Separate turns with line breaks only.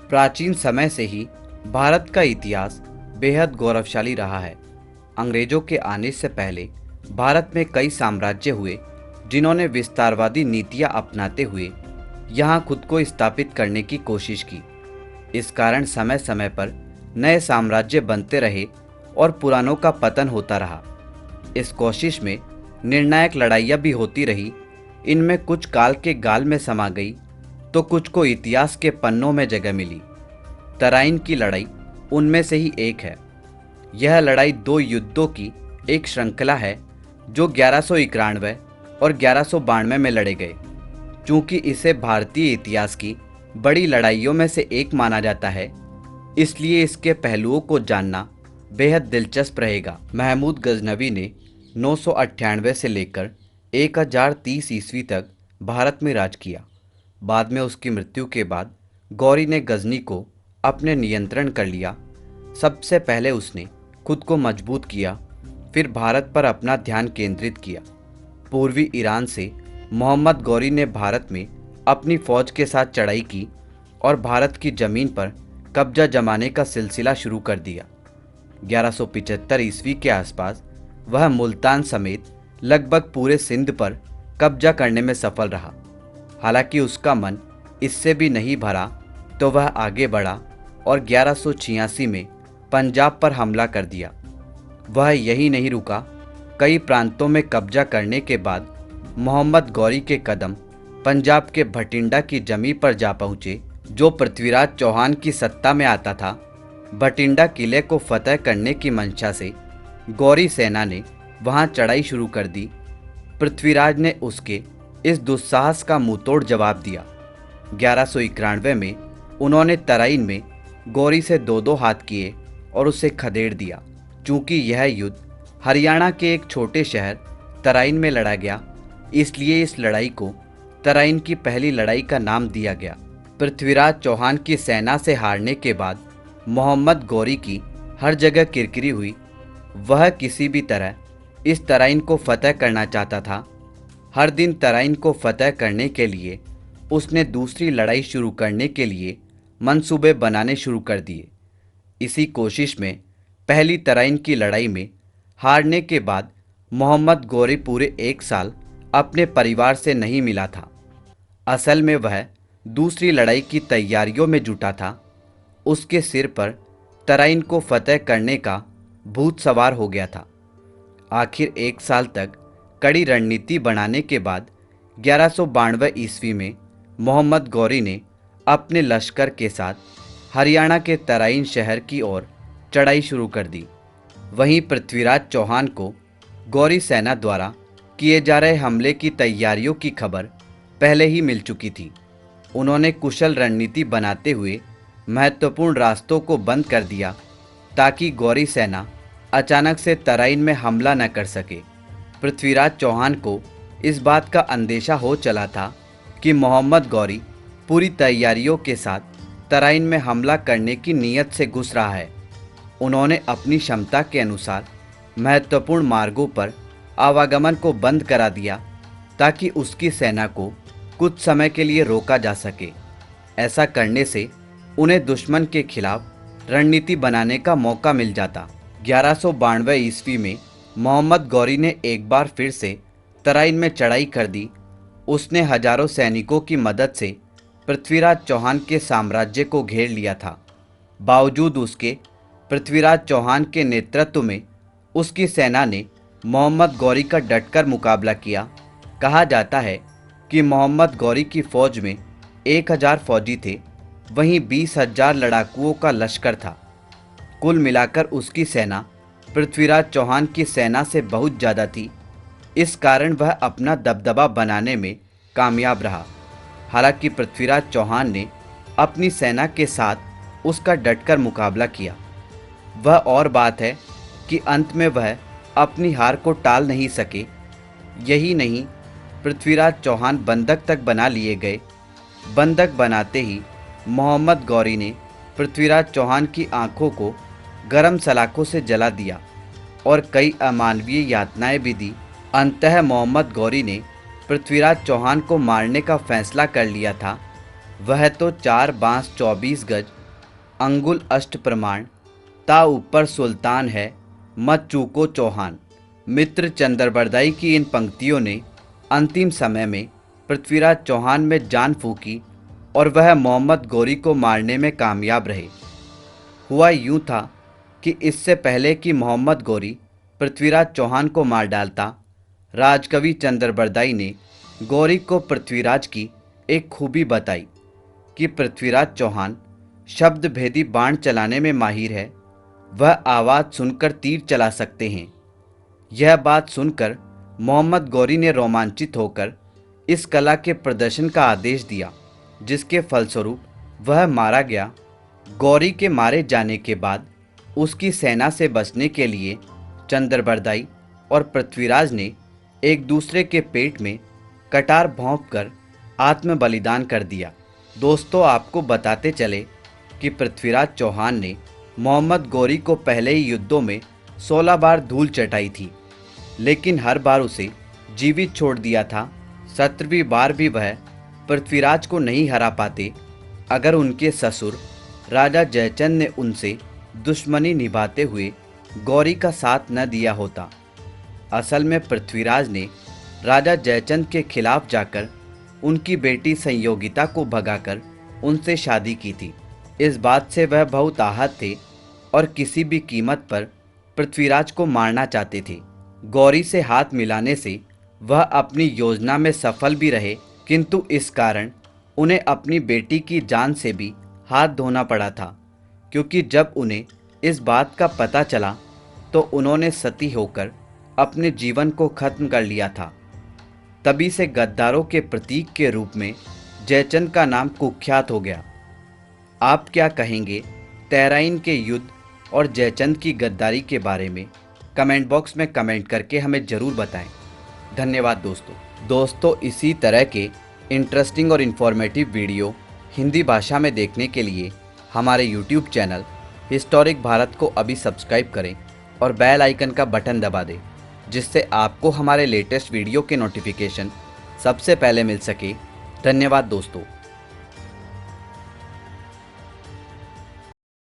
प्राचीन समय से ही भारत का इतिहास बेहद गौरवशाली रहा है। अंग्रेजों के आने से पहले भारत में कई साम्राज्य हुए जिन्होंने विस्तारवादी नीतियां अपनाते हुए यहाँ खुद को स्थापित करने की कोशिश की। इस कारण समय समय पर नए साम्राज्य बनते रहे और पुरानों का पतन होता रहा। इस कोशिश में निर्णायक लड़ाइयाँ भी होती रही। इनमें कुछ काल के गाल में समा गई तो कुछ को इतिहास के पन्नों में जगह मिली। तराइन की लड़ाई उनमें से ही एक है। यह लड़ाई दो युद्धों की एक श्रृंखला है जो 1191 और 1192 में लड़े गए। चूंकि इसे भारतीय इतिहास की बड़ी लड़ाइयों में से एक माना जाता है, इसलिए इसके पहलुओं को जानना बेहद दिलचस्प रहेगा। महमूद गजनवी ने 998 से लेकर 1030 ईस्वी तक भारत में राज किया। बाद में उसकी मृत्यु के बाद गौरी ने गजनी को अपने नियंत्रण कर लिया। सबसे पहले उसने खुद को मजबूत किया, फिर भारत पर अपना ध्यान केंद्रित किया। पूर्वी ईरान से मोहम्मद गौरी ने भारत में अपनी फौज के साथ चढ़ाई की और भारत की ज़मीन पर कब्जा जमाने का सिलसिला शुरू कर दिया। 1175 ईस्वी के आसपास वह मुल्तान समेत लगभग पूरे सिंध पर कब्जा करने में सफल रहा। हालांकि उसका मन इससे भी नहीं भरा तो वह आगे बढ़ा और 1186 में पंजाब पर हमला कर दिया। वह यही नहीं रुका। कई प्रांतों में कब्जा करने के बाद मोहम्मद गौरी के कदम पंजाब के भटिंडा की जमीन पर जा पहुँचे, जो पृथ्वीराज चौहान की सत्ता में आता था। भटिंडा किले को फतह करने की मंशा से गौरी सेना ने वहां चढ़ाई शुरू कर दी। पृथ्वीराज ने उसके इस दुस्साहस का मुंहतोड़ जवाब दिया। 1191 में उन्होंने तराइन में गौरी से दो हाथ किए और उसे खदेड़ दिया। चूंकि यह युद्ध हरियाणा के एक छोटे शहर तराइन में लड़ा गया, इसलिए इस लड़ाई को तराइन की पहली लड़ाई का नाम दिया गया। पृथ्वीराज चौहान की सेना से हारने के बाद मोहम्मद गौरी की हर जगह किरकिरी हुई। वह किसी भी तरह इस तराइन को फतह करना चाहता था। हर दिन तराइन को फतह करने के लिए उसने दूसरी लड़ाई शुरू करने के लिए मंसूबे बनाने शुरू कर दिए। इसी कोशिश में पहली तराइन की लड़ाई में हारने के बाद मोहम्मद गौरी पूरे 1 साल अपने परिवार से नहीं मिला था। असल में वह दूसरी लड़ाई की तैयारियों में जुटा था। उसके सिर पर तराइन को फतह करने का भूत सवार हो गया था। आखिर 1 साल तक कड़ी रणनीति बनाने के बाद 1192 ईस्वी में मोहम्मद गौरी ने अपने लश्कर के साथ हरियाणा के तराइन शहर की ओर चढ़ाई शुरू कर दी। वहीं पृथ्वीराज चौहान को गौरी सेना द्वारा किए जा रहे हमले की तैयारियों की खबर पहले ही मिल चुकी थी। उन्होंने कुशल रणनीति बनाते हुए महत्वपूर्ण रास्तों को बंद कर दिया ताकि गौरी सेना अचानक से तराइन में हमला न कर सके। पृथ्वीराज चौहान को इस बात का अंदेशा हो चला था कि मोहम्मद गौरी पूरी तैयारियों के साथ तराइन में हमला करने की नीयत से घुस रहा है। उन्होंने अपनी क्षमता के अनुसार महत्वपूर्ण मार्गों पर आवागमन को बंद करा दिया ताकि उसकी सेना को कुछ समय के लिए रोका जा सके। ऐसा करने से उन्हें दुश्मन के खिलाफ रणनीति बनाने का मौका मिल जाता। 1192 ईस्वी में मोहम्मद गौरी ने एक बार फिर से तराइन में चढ़ाई कर दी। उसने हजारों सैनिकों की मदद से पृथ्वीराज चौहान के साम्राज्य को घेर लिया था। बावजूद उसके पृथ्वीराज चौहान के नेतृत्व में उसकी सेना ने मोहम्मद गौरी का डटकर मुकाबला किया। कहा जाता है कि मोहम्मद गौरी की फौज में 1000 फौजी थे, वहीं 20,000 लड़ाकुओं का लश्कर था। कुल मिलाकर उसकी सेना पृथ्वीराज चौहान की सेना से बहुत ज़्यादा थी। इस कारण वह अपना दबदबा बनाने में कामयाब रहा। हालांकि पृथ्वीराज चौहान ने अपनी सेना के साथ उसका डटकर मुकाबला किया। वह और बात है कि अंत में वह अपनी हार को टाल नहीं सके। यही नहीं, पृथ्वीराज चौहान बंधक तक बना लिए गए। बंधक बनाते ही मोहम्मद गौरी ने पृथ्वीराज चौहान की आंखों को गरम सलाखों से जला दिया और कई अमानवीय यातनाएं भी दी। अंततः मोहम्मद गौरी ने पृथ्वीराज चौहान को मारने का फैसला कर लिया था। वह तो 4 बांस 24 गज अंगुल अष्ट प्रमाण, ता ऊपर सुल्तान है मत चूको चौहान। मित्र चंद्रबरदाई की इन पंक्तियों ने अंतिम समय में पृथ्वीराज चौहान में जान फूंकी और वह मोहम्मद गौरी को मारने में कामयाब रहे। हुआ यूं था कि इससे पहले कि मोहम्मद गौरी पृथ्वीराज चौहान को मार डालता, राजकवि चंद्रबरदाई ने गौरी को पृथ्वीराज की एक खूबी बताई कि पृथ्वीराज चौहान शब्द भेदी बाण चलाने में माहिर है। वह आवाज़ सुनकर तीर चला सकते हैं। यह बात सुनकर मोहम्मद गौरी ने रोमांचित होकर इस कला के प्रदर्शन का आदेश दिया, जिसके फलस्वरूप वह मारा गया। गौरी के मारे जाने के बाद उसकी सेना से बचने के लिए चंद्रबरदाई और पृथ्वीराज ने एक दूसरे के पेट में कटार भोंककर आत्म बलिदान कर दिया। दोस्तों, आपको बताते चले कि पृथ्वीराज चौहान ने मोहम्मद गौरी को पहले ही युद्धों में 16 बार धूल चटाई थी, लेकिन हर बार उसे जीवित छोड़ दिया था। 17वीं बार भी वह पृथ्वीराज को नहीं हरा पाते अगर उनके ससुर राजा जयचंद ने उनसे दुश्मनी निभाते हुए गौरी का साथ न दिया होता। असल में पृथ्वीराज ने राजा जयचंद के खिलाफ जाकर उनकी बेटी संयोगिता को भगाकर उनसे शादी की थी। इस बात से वह बहुत आहत थे और किसी भी कीमत पर पृथ्वीराज को मारना चाहते थे। गौरी से हाथ मिलाने से वह अपनी योजना में सफल भी रहे, किंतु इस कारण उन्हें अपनी बेटी की जान से भी हाथ धोना पड़ा था, क्योंकि जब उन्हें इस बात का पता चला तो उन्होंने सती होकर अपने जीवन को खत्म कर लिया था। तभी से गद्दारों के प्रतीक के रूप में जयचंद का नाम कुख्यात हो गया। आप क्या कहेंगे तहराइन के युद्ध और जयचंद की गद्दारी के बारे में? कमेंट बॉक्स में कमेंट करके हमें ज़रूर बताएं। धन्यवाद दोस्तों, इसी तरह के इंटरेस्टिंग और इन्फॉर्मेटिव वीडियो हिंदी भाषा में देखने के लिए हमारे YouTube चैनल हिस्टोरिक भारत को अभी सब्सक्राइब करें और बेल आइकन का बटन दबा दें, जिससे आपको हमारे लेटेस्ट वीडियो के नोटिफिकेशन सबसे पहले मिल सके। धन्यवाद दोस्तों।